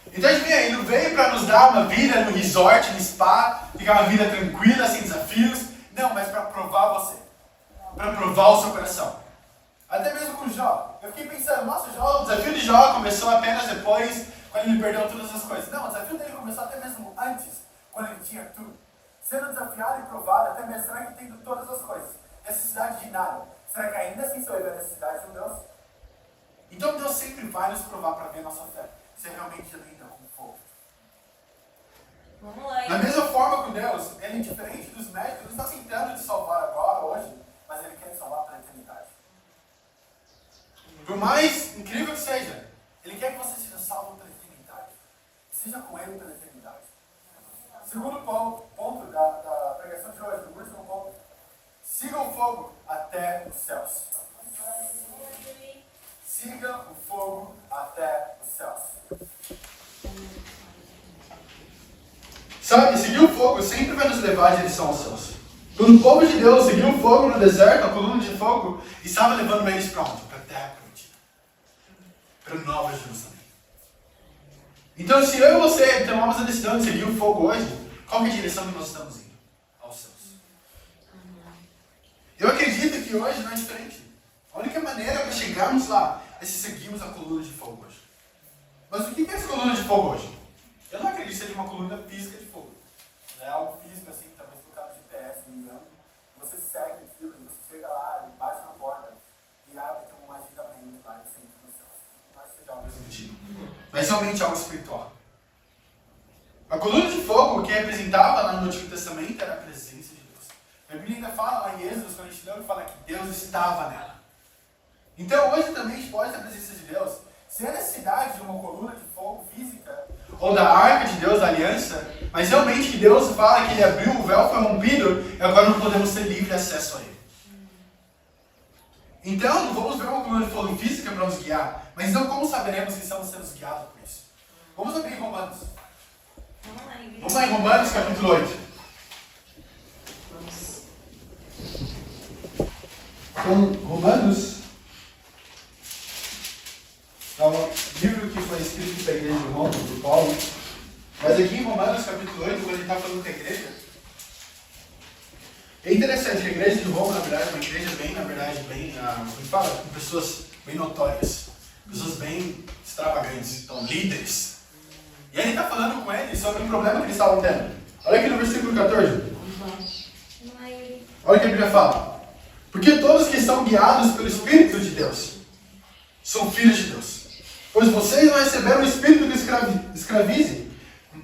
Então, adivinha, ele não veio para nos dar uma vida no resort, no spa, ficar uma vida tranquila, sem desafios. Não, mas para provar você. Para provar o seu coração. Até mesmo com Jó. Eu fiquei pensando, nossa, Jó, o desafio de Jó começou apenas depois, quando ele perdeu todas as coisas. Não, o desafio dele começou até mesmo antes, quando ele tinha tudo. Sendo desafiado e provado, até mesmo, será que tendo todas as coisas? Necessidade de nada. Será que ainda assim sou eu a necessidade de um Deus? Então Deus sempre vai nos provar para ver a nossa fé. Se é realmente genuína como fogo. Vamos lá. Da mesma forma que Deus, ele é diferente dos médicos, ele está tentando te salvar agora, hoje, mas ele quer te salvar para a eternidade. Por mais incrível que seja, ele quer que você seja salvo pela eternidade. Seja com ele pela eternidade. Segundo ponto da pregação de hoje, do último ponto. Siga o fogo até os céus. Siga o fogo até os céus. Sabe, seguir o fogo sempre vai nos levar em direção aos céus. Quando o povo de Deus seguiu o fogo no deserto, a coluna de fogo, estava levando eles para onde? Para a terra prometida. Para Nova Jerusalém. Então, se eu e você tomamos a decisão de seguir o fogo hoje, qual é a direção que nós estamos indo? Aos céus. Eu acredito que hoje não é diferente. A única maneira para chegarmos lá é se seguirmos a coluna de fogo hoje. Mas o que é essa coluna de fogo hoje? Eu não acredito que seja uma coluna física de fogo. Não é algo físico assim, talvez por causa de GPS, não me engano. Você segue aquilo, você chega lá, e bate na porta, e abre como magicamente lá e sente no céu. Não acho que seja algo desse tipo. Mas realmente algo espiritual. A coluna de fogo que representava lá no Antigo Testamento era a presença de Deus. A Bíblia ainda fala lá em Êxodo, quando a gente leu, fala que Deus estava nela. Então hoje também a gente pode ter a presença de Deus. Sem a necessidade de uma coluna de fogo física, ou da arca de Deus, da aliança, mas realmente que Deus fala que ele abriu, o véu foi rompido, e agora não podemos ter livre acesso a ele. Então, não vamos ver uma coluna de fogo física para nos guiar, mas então como saberemos que estamos sendo guiados por isso? Vamos abrir Romanos. Vamos lá em Romanos, capítulo 8. Então, Romanos é um livro que foi escrito para a igreja de Roma, por Paulo. Mas aqui em Romanos, capítulo 8, quando ele está falando com a igreja, é interessante que a igreja de Roma, na verdade, é uma igreja bem, como fala, com pessoas bem notórias, pessoas bem extravagantes, então líderes. E ele está falando com eles sobre um problema que eles estavam tendo. Olha aqui no versículo 14. Olha o que a Bíblia fala. Porque todos que estão guiados pelo Espírito de Deus são filhos de Deus. Pois vocês não receberam o Espírito que escravize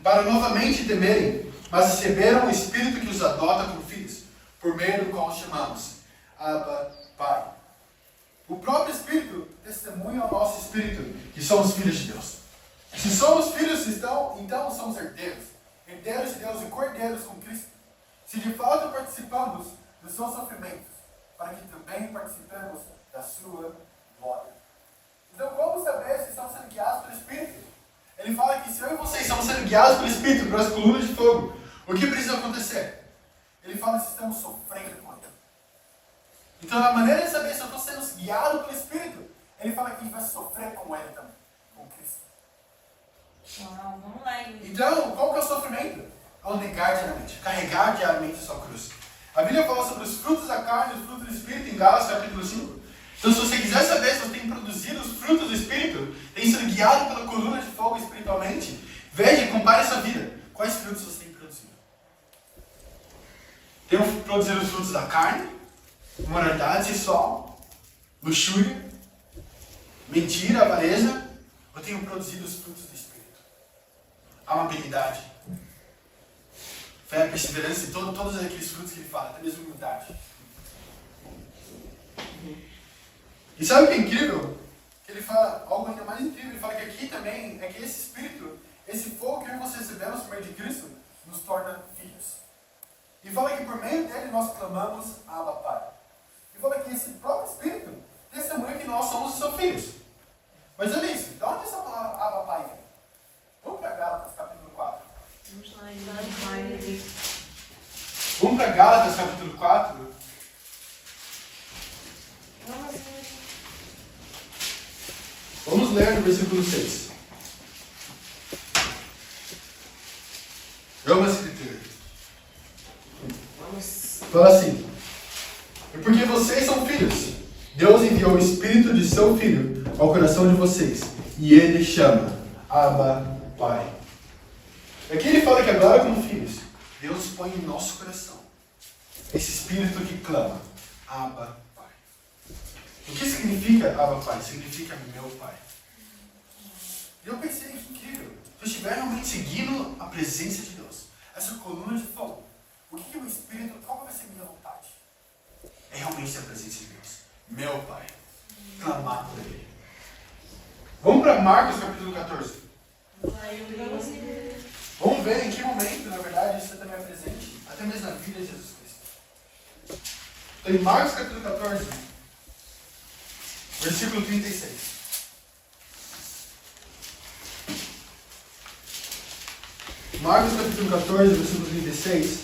para novamente temerem, mas receberam o Espírito que os adota como filhos, por meio do qual chamamos Abba, Pai. O próprio Espírito testemunha ao nosso Espírito que somos filhos de Deus. Se somos filhos, então somos herdeiros. Herdeiros de Deus e cordeiros com Cristo. Se de fato participamos dos seus sofrimentos, para que também participemos da sua glória. Então, como saber se estamos sendo guiados pelo Espírito? Ele fala que se eu e vocês estamos sendo guiados pelo Espírito para as colunas de fogo, o que precisa acontecer? Ele fala se estamos sofrendo com Ele. Então, a maneira de saber se eu estou sendo guiado pelo Espírito, ele fala que a gente vai sofrer com Ele também, com Cristo. Uau, vamos lá, Igor. Então, qual que é o sofrimento? Ao negar diariamente, carregar diariamente a sua cruz. A Bíblia fala sobre os frutos da carne e os frutos do Espírito em Gálatas capítulo 5. Então, se você quiser saber se você tem produzido os frutos do Espírito, tem sido guiado pela coluna de fogo espiritualmente, veja e compare a sua vida. Quais frutos você tem produzido? Tem produzido os frutos da carne, moralidade sexual, luxúria, mentira, avareza, ou tenho produzido os frutos do Espírito? Amabilidade, fé, perseverança e todos aqueles frutos que ele fala, até mesmo humildade. E sabe o que é incrível? Que ele fala algo ainda mais incrível. Ele fala que aqui também é que esse Espírito, esse fogo que nós recebemos por meio de Cristo, nos torna filhos. E fala que por meio dele nós clamamos Abba Pai. E fala que esse próprio Espírito testemunha que nós somos os seus filhos. Mas olha isso, de onde essa palavra Abba Pai vem? Vamos para Gálatas capítulo 4. Vamos lá, Igor. Vamos para Gálatas capítulo 4. Vamos ler no versículo 6. Eu amo a escritura. Fala assim: e porque vocês são filhos, Deus enviou o Espírito de seu Filho ao coração de vocês, e ele chama Abba Pai. Aqui ele fala que agora, como filhos, Deus põe em nosso coração esse Espírito que clama Abba Pai. O que significa Abba Pai? Significa meu Pai. E eu pensei, que incrível, se eu estiver realmente seguindo a presença de Deus, essa coluna de fogo, o que o Espírito, qual vai ser a minha vontade? É realmente a presença de Deus, meu Pai, clamar por Ele. Vamos para Marcos capítulo 14. Vamos ver em que momento, na verdade, isso também é presente, até mesmo na vida de Jesus Cristo. Então, em Marcos capítulo 14, versículo 36. Marcos capítulo 14, versículo 36.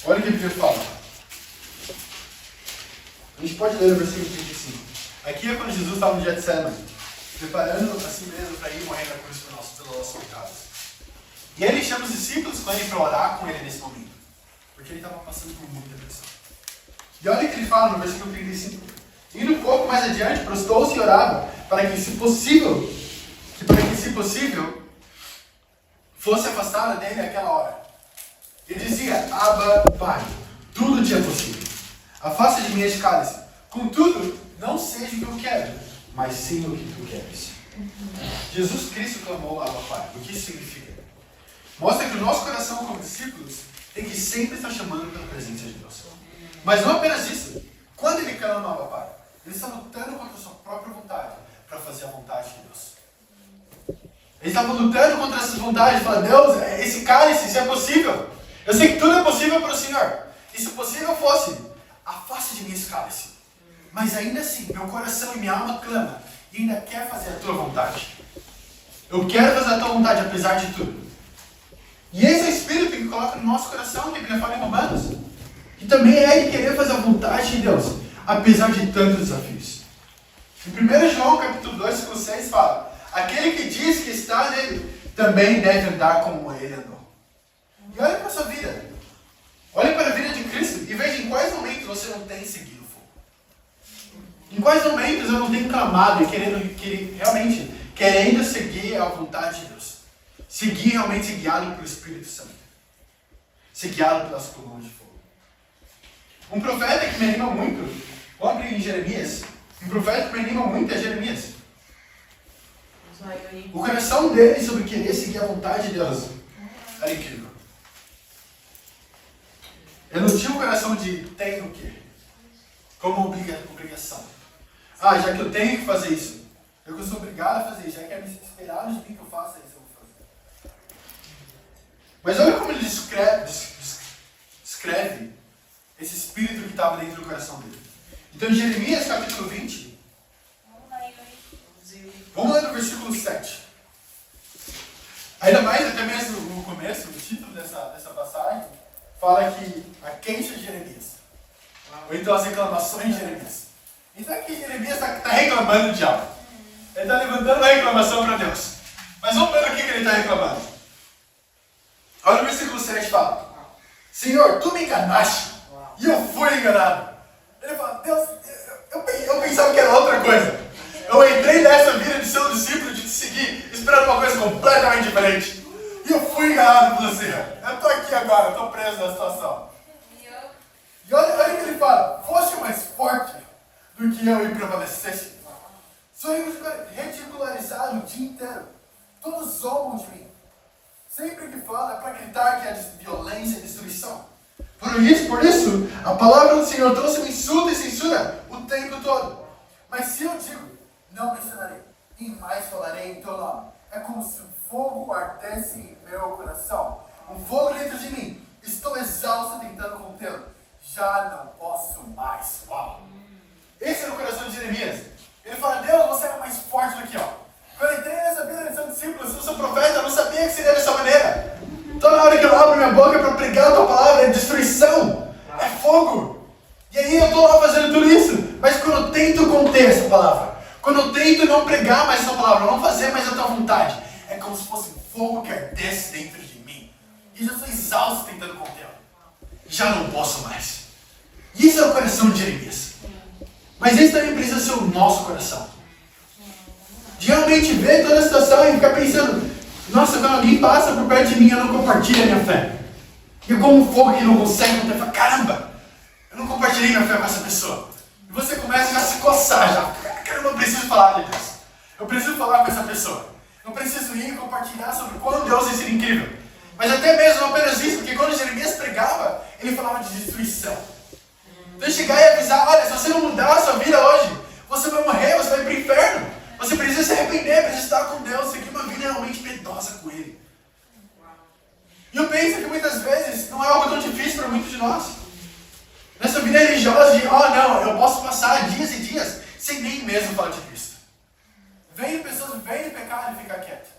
Olha o que a Bíblia fala. A gente pode ler o versículo 35. Aqui é quando Jesus estava no Getsemane, preparando a si mesmo para ir morrer na cruz pelos nossos pecados. E aí ele chama os discípulos com ele para orar com ele nesse momento, porque ele estava passando por muita pressão. E olha o que ele fala no versículo 35. Indo um pouco mais adiante, prostou-se e orava para que, se possível, fosse afastada dele aquela hora. E dizia: Abba, Pai, tudo te é possível. Afasta de mim este cálice. Contudo, não seja o que eu quero, mas sim o que tu queres. Jesus Cristo clamou Abba, Pai. O que isso significa? Mostra que o nosso coração como discípulos tem que sempre estar chamando pela presença de Deus. Mas não apenas isso. Quando ele clama Abba, Pai, ele está lutando contra a sua própria vontade para fazer a vontade de Deus. Ele estava lutando contra essas vontades, falando: Deus, esse cálice, se é possível. Eu sei que tudo é possível para o Senhor. E se possível fosse, afaste de mim esse cálice. Mas ainda assim, meu coração e minha alma clamam e ainda quer fazer a tua vontade. Eu quero fazer a tua vontade, apesar de tudo. E esse é o Espírito que coloca no nosso coração, que a Bíblia fala em Romanos. Que também é de querer fazer a vontade de Deus, apesar de tantos desafios. Em 1 João capítulo 2, versículo 6 fala: aquele que diz que está nele, também deve andar como ele andou. E olha para a sua vida. Olhe para a vida de Cristo e veja em quais momentos você não tem seguido o fogo. Em quais momentos eu não tenho clamado e realmente querendo seguir a vontade de Deus. Seguir realmente ser guiado pelo Espírito Santo. Ser guiado pelas colunas de fogo. Um profeta que me anima muito, vamos abrir em Jeremias. Um profeta que me anima muito é Jeremias. O coração dele sobre querer seguir a vontade de Deus era incrível. Eu não tinha o coração de tenho o quê? Como obrigação. Já que eu tenho que fazer isso, Eu sou obrigado a fazer isso. Já que é esperado de mim que eu faça isso, eu vou fazer. Mas olha como ele descreve esse espírito que estava dentro do coração dele. Então, em Jeremias capítulo 20, vamos ler no versículo 7. Ainda mais, até mesmo no começo, o título dessa passagem, fala que a queixa de Jeremias. Ou então as reclamações de Jeremias. Então aqui Jeremias está reclamando do diabo. Ele está levantando uma reclamação para Deus. Mas vamos ver o que ele está reclamando. Olha o versículo 7 fala: Senhor, tu me enganaste e eu fui enganado. Ele fala: Deus, eu pensava que era outra coisa. Eu entrei nessa vida de ser um discípulo, de te seguir, esperando uma coisa completamente diferente. E eu fui enganado por você. Eu estou aqui agora, eu estou preso na situação. E olha o que ele fala: foste mais forte do que eu e prevalecesse. Sou ridicularizado o dia inteiro. Todos zombam de mim. Sempre que fala é para gritar que é violência e destruição. Por isso, a palavra do Senhor trouxe-me insulto e censura o tempo todo. Mas se eu digo, não mencionarei, nem mais falarei em teu nome. É como se um fogo ardesse em meu coração. Um fogo dentro de mim. Estou exausto tentando contê-lo. Já não posso mais. Uau. Esse era o coração de Jeremias. Ele fala: Deus, você é mais forte do que eu. Quando eu entrei nessa vida de ser um discípulo, se eu sou profeta, eu não sabia que seria dessa maneira. Toda hora que eu abro minha boca para pregar a tua palavra, é destruição, é fogo. E aí eu estou lá fazendo tudo isso. Mas quando eu tento conter essa palavra, quando eu tento não pregar mais essa palavra, não fazer mais a tua vontade, é como se fosse um fogo que ardesse dentro de mim. E já sou exausto tentando contê-lo. Já não posso mais. Isso é o coração de Jeremias. Mas esse também precisa ser o nosso coração. De realmente ver toda a situação e ficar pensando: nossa, quando alguém passa por perto de mim, eu não compartilho a minha fé. E eu como fogo que não consegue contar, fala: caramba, eu não compartilhei minha fé com essa pessoa. E você começa já a se coçar, caramba, eu preciso falar de Deus. Eu preciso falar com essa pessoa. Eu preciso ir e compartilhar sobre quando Deus tem sido incrível. Mas até mesmo não apenas isso, porque quando Jeremias pregava, ele falava de destruição. Então chegar e avisar: olha, se você não mudar a sua vida hoje, você vai morrer, você vai para o inferno. Você precisa se arrepender, precisa estar com Deus, seguir uma vida realmente piedosa com Ele. E eu penso que muitas vezes não é algo tão difícil para muitos de nós. Nessa vida religiosa de: não, eu posso passar dias e dias sem nem mesmo falar de Cristo. Vem pessoas, vem pecado e fica quieto.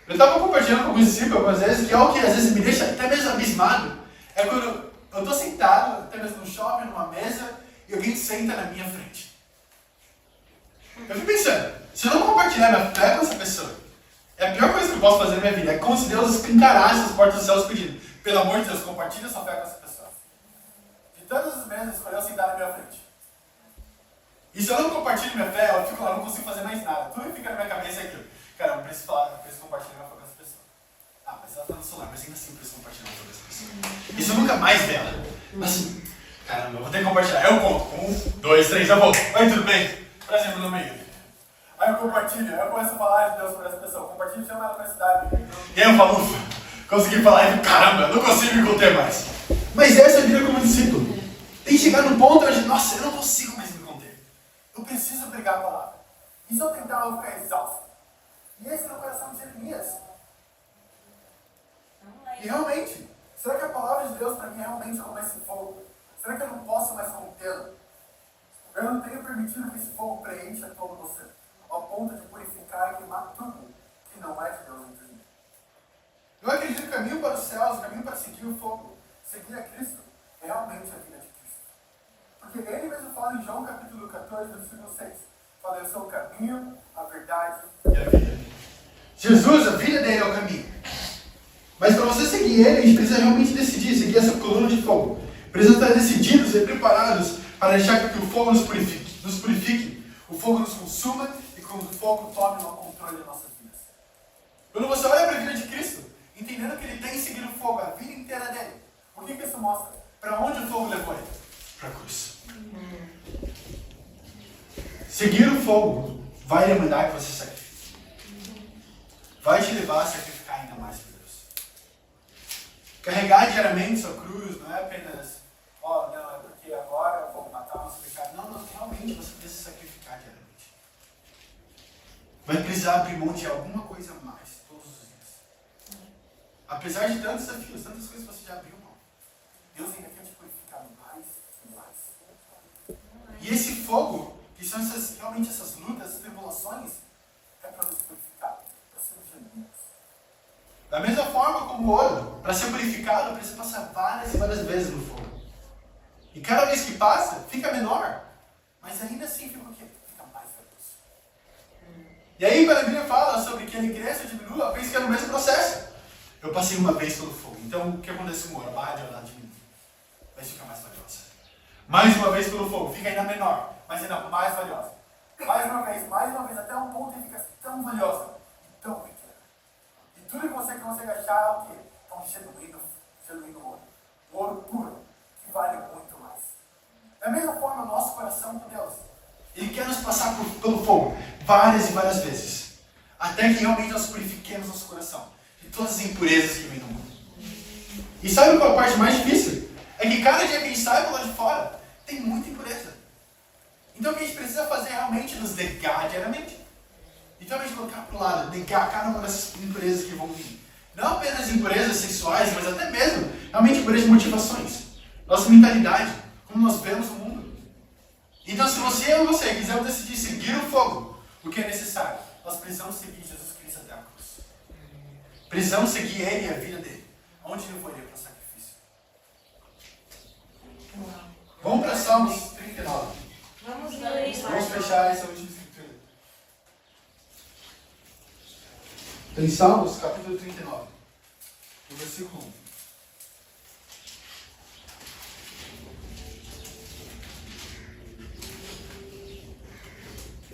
Eu estava compartilhando com alguns discípulos algumas vezes que algo que às vezes me deixa até mesmo abismado é quando eu estou sentado, até mesmo no shopping, numa mesa, e alguém senta na minha frente. Eu fico pensando: se eu não compartilhar minha fé com essa pessoa, é a pior coisa que eu posso fazer na minha vida. É como se Deus escancarasse as portas dos céus pedindo: pelo amor de Deus, compartilha sua fé com essa pessoa. De todas as vezes, escolheu sentar na minha frente. E se eu não compartilho minha fé, eu fico lá, não consigo fazer mais nada. Tudo que fica na minha cabeça é aquilo: cara, eu preciso falar, eu preciso compartilhar minha fé com essa pessoa. Mas ela está no celular, mas ainda assim eu preciso compartilhar minha fé com essa pessoa. Isso nunca mais dela. Assim, caramba, eu vou ter que compartilhar. Eu conto. 1, 2, 3, eu vou. Oi, tudo bem? Prazer, meu nome é Yuri. Aí eu compartilho, eu começo a falar de Deus para essa pessoa. Compartilho e chamo ela para a cidade. E aí eu falo: ufa, consegui falar. E caramba, não consigo me conter mais. Mas essa é a vida como discípulo. Tem que chegar num ponto onde: nossa, eu não consigo mais me conter. Eu preciso pregar a palavra. E se eu tentar, eu vou ficar exausto. E esse é o coração de Jeremias. E realmente, será que a palavra de Deus para mim realmente é como esse fogo? Será que eu não posso mais contê-lo? Eu não tenho permitido que esse fogo preencha todo você, ao ponto de purificar e queimar tudo que não é de Deus dentro de mim. Eu acredito que o caminho para os céus, o caminho para seguir o fogo, seguir a Cristo, é realmente a vida de Cristo. Porque ele mesmo fala em João capítulo 14, versículo 6. Fala: eu sou o caminho, a verdade e a vida. Jesus, a vida dele é o caminho. Mas para você seguir ele, a gente precisa realmente decidir, seguir essa coluna de fogo. Precisa estar decididos e preparados para deixar que o fogo nos purifique, o fogo nos consuma e que o fogo tome o controle das nossas vidas. Quando você olha para a vida de Cristo, entendendo que ele tem seguido o fogo a vida inteira dele, o que isso mostra? Para onde o fogo levou ele? Para a cruz. Seguir o fogo vai demandar que você sacrifique. Vai te levar a sacrificar ainda mais por Deus. Carregar diariamente sua cruz não é apenas: não, é porque agora eu vou matar o nosso pecado. Não, realmente você precisa sacrificar diariamente. vai precisar abrir mão de alguma coisa a mais todos os dias. Apesar de tantos desafios, tantas coisas que você já abriu mão, Deus ainda quer te purificar mais e mais. E esse fogo, que são realmente essas lutas, essas tribulações, é para nos purificar, para sermos genuínos. Da mesma forma como o ouro, para ser purificado, precisa passar várias e várias vezes no fogo. E cada vez que passa, fica menor. Mas ainda assim fica o quê? Fica mais valioso. E aí, quando a Bíblia fala sobre que ele cresce ou diminua, pensa que é no mesmo processo. Eu passei uma vez pelo fogo. Então, o que acontece com o ouro? A barra de ouro diminui. Mas fica mais valiosa. Mais uma vez pelo fogo, fica ainda menor, mas ainda mais valiosa. Mais uma vez, até um ponto que fica tão valiosa e tão pequena. E tudo que você consegue achar é o quê? É um genuíno ouro. Um ouro puro, que vale muito mais. Da mesma forma, o nosso coração com Deus. Ele quer nos passar pelo fogo várias e várias vezes. Até que realmente nós purifiquemos nosso coração de todas as impurezas que vêm do mundo. E sabe qual é a parte mais difícil? É que cada dia que a gente sai para lá de fora, tem muita impureza. Então o que a gente precisa fazer é realmente nos negar diariamente. Então a gente colocar para o lado, negar cada uma dessas impurezas que vão vir. Não apenas impurezas sexuais, mas até mesmo realmente impurezas de motivações. Nossa mentalidade, como nós vemos o mundo. Então se você ou você quiser decidir seguir o fogo, o que é necessário? Nós precisamos seguir Jesus Cristo até a cruz. Precisamos seguir Ele e a vida dele. Onde ele foi para o sacrifício. Vamos para Salmos 39. Vamos fechar essa última escritura. Em Salmos, capítulo 39, no versículo 1.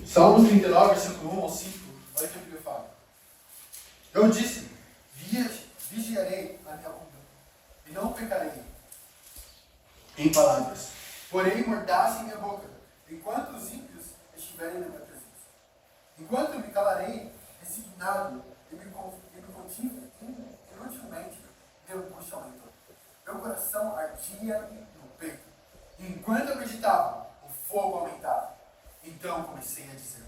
Salmos 39, versículo 1 ao 5. Olha o que a Bíblia fala. Eu disse, vigiarei a minha conduta, e não pecarei em palavras. Porém, mordaça em minha boca, enquanto os ímpios estiverem na minha presença. Enquanto me calarei, resignado, e me contive inutilmente, de angústia aumentou. Meu coração ardia no peito. E enquanto eu meditava, o fogo aumentava. Então comecei a dizer,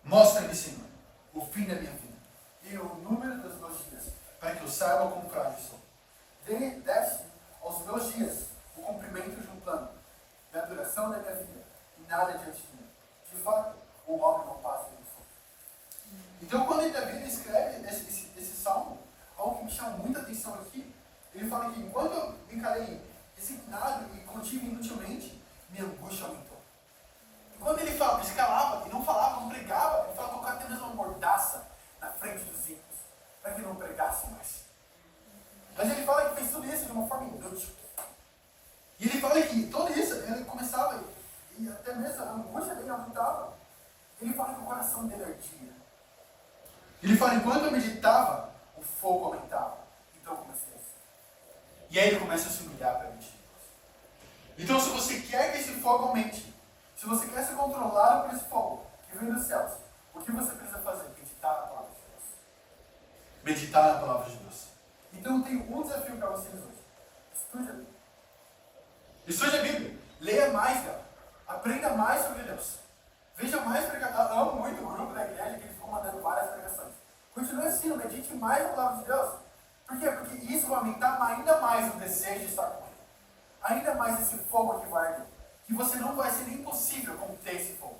mostra-me, Senhor, o fim da minha vida, e o número dos meus dias, para que eu saiba como frágil sou. Desce aos meus dias o cumprimento de um plano, da duração da minha vida, e nada diante de mim. De fato, o homem não passa pelo fogo. Então, quando Davi escreve esse salmo, algo que me chama muita atenção aqui, ele fala que enquanto eu me calei resignado e contive inutilmente, minha angústia aumentou. E quando ele fala, ele se calava e não falava, não pregava, ele fala colocar até mesmo uma mordaça na frente dos ímpios, para que não pregasse mais. Mas ele fala que fez tudo isso de uma forma inútil. E ele fala que tudo isso, ele começava, e até mesmo a angústia dele aumentava. Ele fala que o coração dele ardia. Ele fala, enquanto eu meditava, o fogo aumentava. Então eu comecei assim. E aí ele começa a se humilhar perante Deus. Então se você quer que esse fogo aumente, se você quer ser controlado por esse fogo que vem dos céus, o que você precisa fazer? Meditar na palavra de Deus. Meditar na palavra de Deus. Então eu tenho um desafio para vocês hoje. Estude a Bíblia. Estude a Bíblia. Leia mais dela. Aprenda mais sobre Deus. Veja mais pregações. Eu amo muito o grupo da igreja que eles ficam mandando várias pregações. Continue assim, medite mais na palavra de Deus. Por quê? Porque isso vai aumentar ainda mais o desejo de estar com Ele. Ainda mais esse fogo que vai arder. Que você não vai ser nem possível conter esse fogo.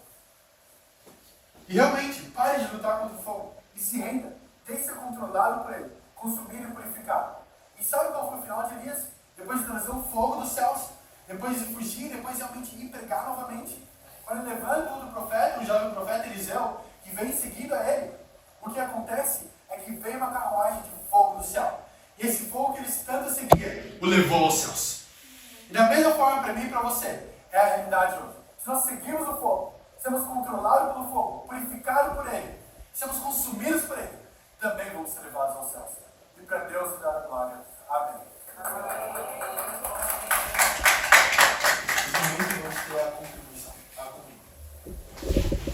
E realmente, pare de lutar contra o fogo. E se renda. Deixe ser controlado por Ele. Consumido e purificado. E sabe qual foi o final de Elias? Depois de trazer o fogo dos céus. Depois de fugir, depois de realmente ir pregar novamente. Quando ele levanta o profeta, o jovem profeta Eliseu, que vem seguindo a ele, o que acontece é que vem uma carruagem de fogo do céu. E esse fogo que eles tanto seguiam, o levou aos céus. E da mesma forma para mim e para você, é a realidade hoje. Se nós seguirmos o fogo, seremos controlados pelo fogo, purificados por ele, seremos